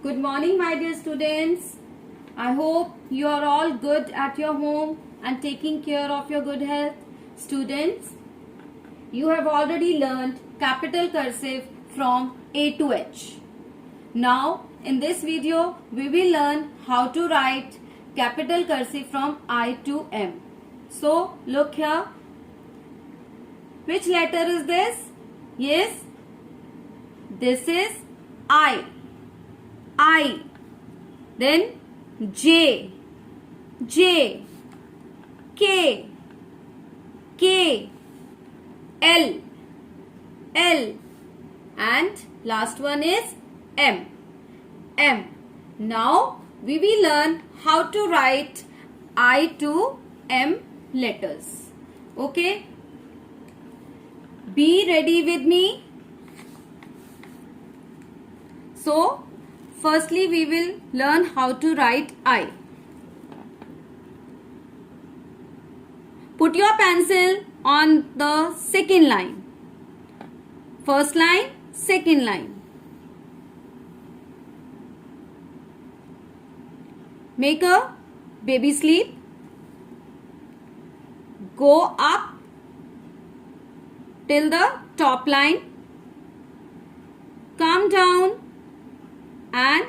Good morning, my dear students. I hope you are all good at your home and taking care of your good health. Students, you have already learned capital cursive from A to H. Now, in this video, we will learn how to write capital cursive from I to M. So, look here. Which letter is this? Yes, this is I. Then J, K, L, and last one is M. Now we will learn how to write I to M letters. Okay? Be ready with me. So, firstly, we will learn how to write I. Put your pencil on the second line. First line, second line. Make a baby sleep. Go up till the top line. Come down and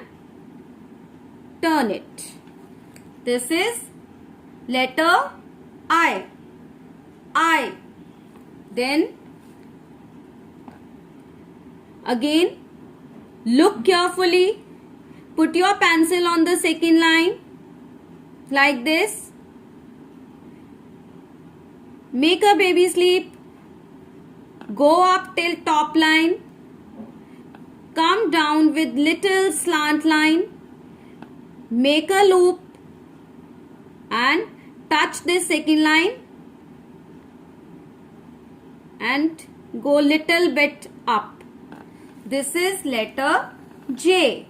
turn it. This is letter I. Then again look carefully. Put your pencil on the second line like this. Make a baby sleep. Go up till top line. Come down with little slant line. Make a loop and touch this second line and go little bit up. This is letter J.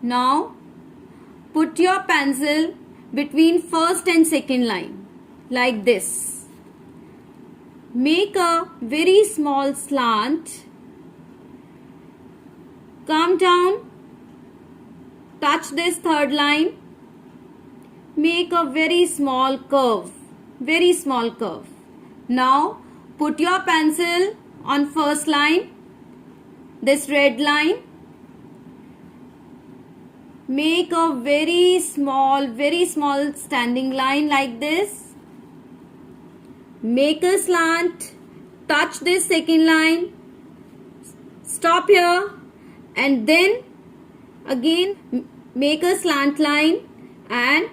Now put your pencil between first and second line like this. Make a very small slant. Come down. Touch this third line. Make a very small curve. Now put your pencil on first line. This red line. Make a very small standing line like this. Make a slant, touch this second line, stop here, and then again make a slant line and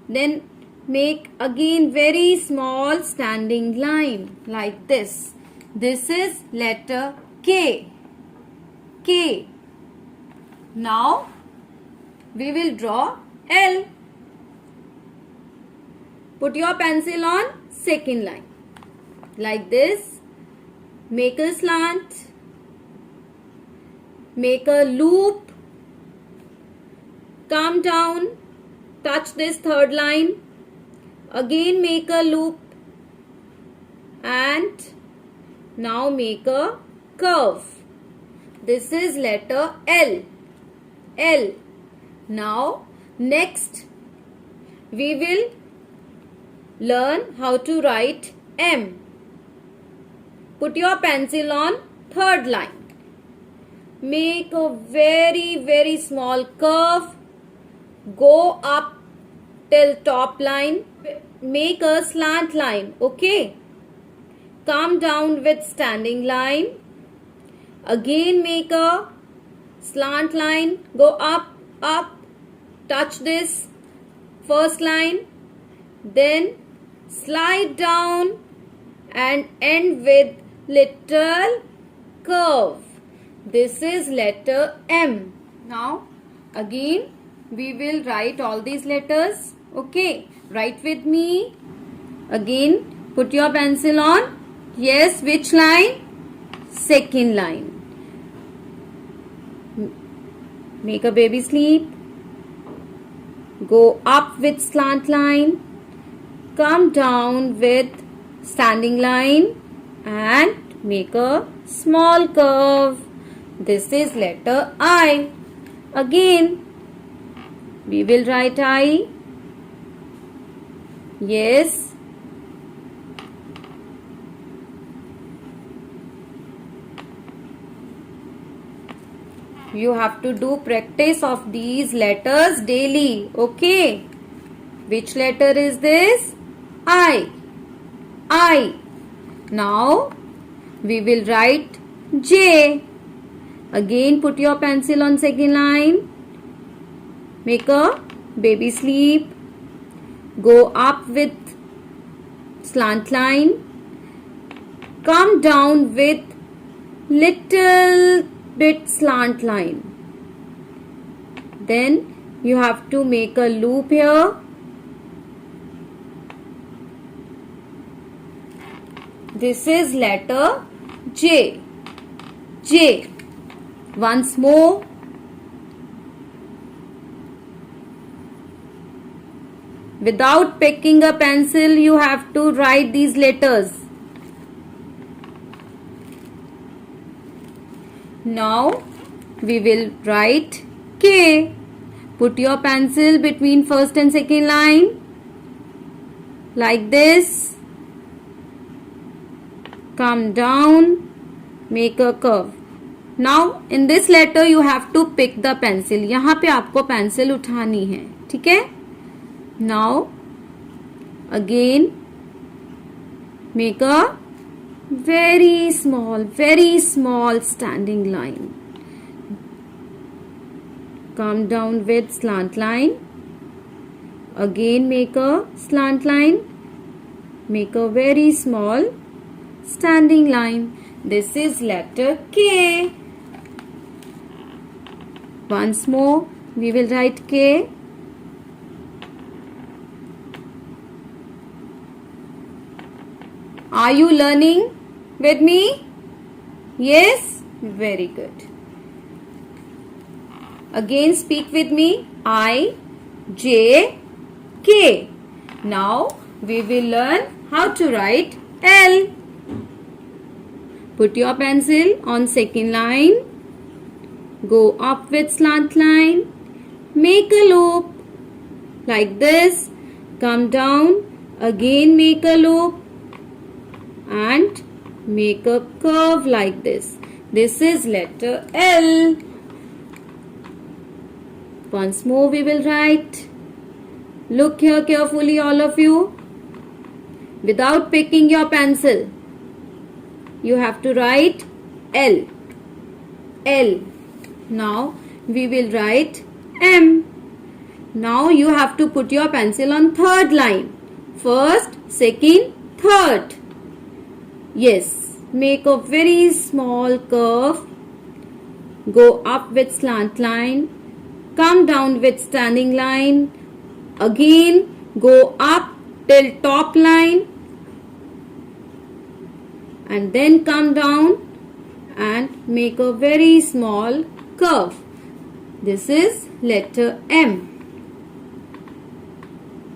then make again very small standing line like this. This is letter K. Now we will draw L. Put your pencil on second line like this. Make a slant. Make a loop. Come down. Touch this third line. Again make a loop. And now make a curve. This is letter L. Now next we will learn how to write M. Put your pencil on third line. Make a very small curve. Go up till top line. Make a slant line. Okay. Come down with standing line. Again make a slant line. Go up. Touch this first line. Then slide down and end with little curve. This is letter M. Now again we will write all these letters. Okay, write with me. Again put your pencil on. Yes, which line? Second line. Make a baby sleep. Go up with slant line. Come down with standing line and make a small curve. This is letter I. Again, we will write I. Yes. You have to do practice of these letters daily. Okay. Which letter is this? I. I. Now, we will write J. Again, put your pencil on second line. Make a baby sleep. Go up with slant line. Come down with little bit slant line. Then you have to make a loop here. This is letter J. J. Once more. Without picking a pencil, you have to write these letters. Now, we will write K. Put your pencil between first and second line. Like this. Come down. Make a curve. Now, in this letter, you have to pick the pencil. यहाँ पे आपको pencil उठानी है. ठीक है? Now, again, make a very small standing line. Come down with slant line. Again, make a slant line. Make a very small standing line. This is letter K. Once more, we will write K. Are you learning with me? Yes? Very good. Again speak with me. I, J, K. Now we will learn how to write L. Put your pencil on second line. Go up with slant line. Make a loop like this. Come down. Again make a loop. And make a curve like this. This is letter L. Once more we will write. Look here carefully, all of you. Without picking your pencil, you have to write L. L. Now we will write M. Now you have to put your pencil on third line. First, second, third. Yes, make a very small curve. Go up with slant line. Come down with standing line. Again, go up till top line. And then come down and make a very small curve. This is letter M.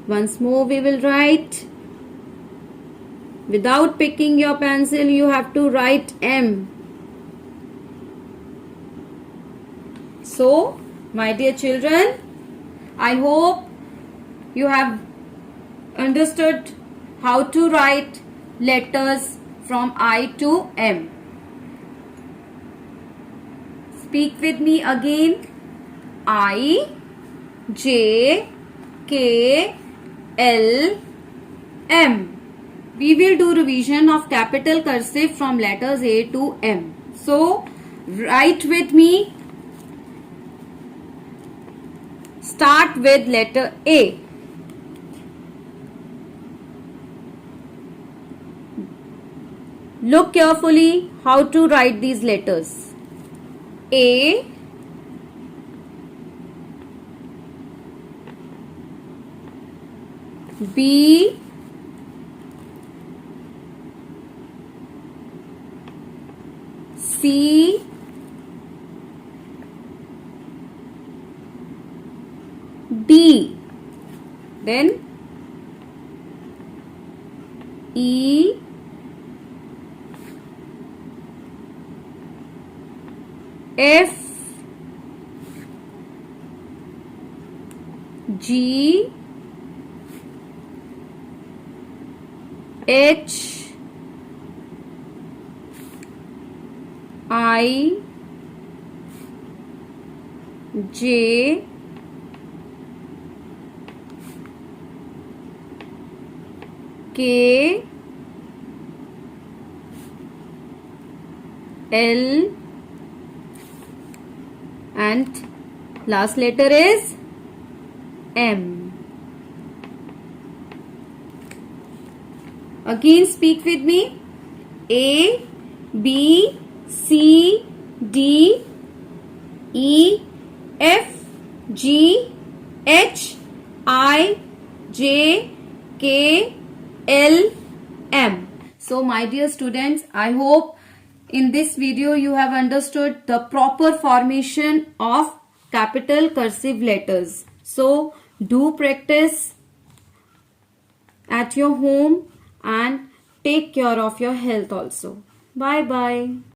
Once more we will write. Without picking your pencil, you have to write M. So, my dear children, I hope you have understood how to write letters from I to M. Speak with me again. I, J, K, L, M. We will do revision of capital cursive from letters A to M. So, write with me. Start with letter A. Look carefully how to write these letters. A, B, C, D, then E, F G H I J K L and last letter is M. Again speak with me. A, B, C, D, E, F, G, H, I, J, K, L, M. So my dear students, I hope in this video you have understood the proper formation of capital cursive letters. So do practice at your home and take care of your health also. Bye bye.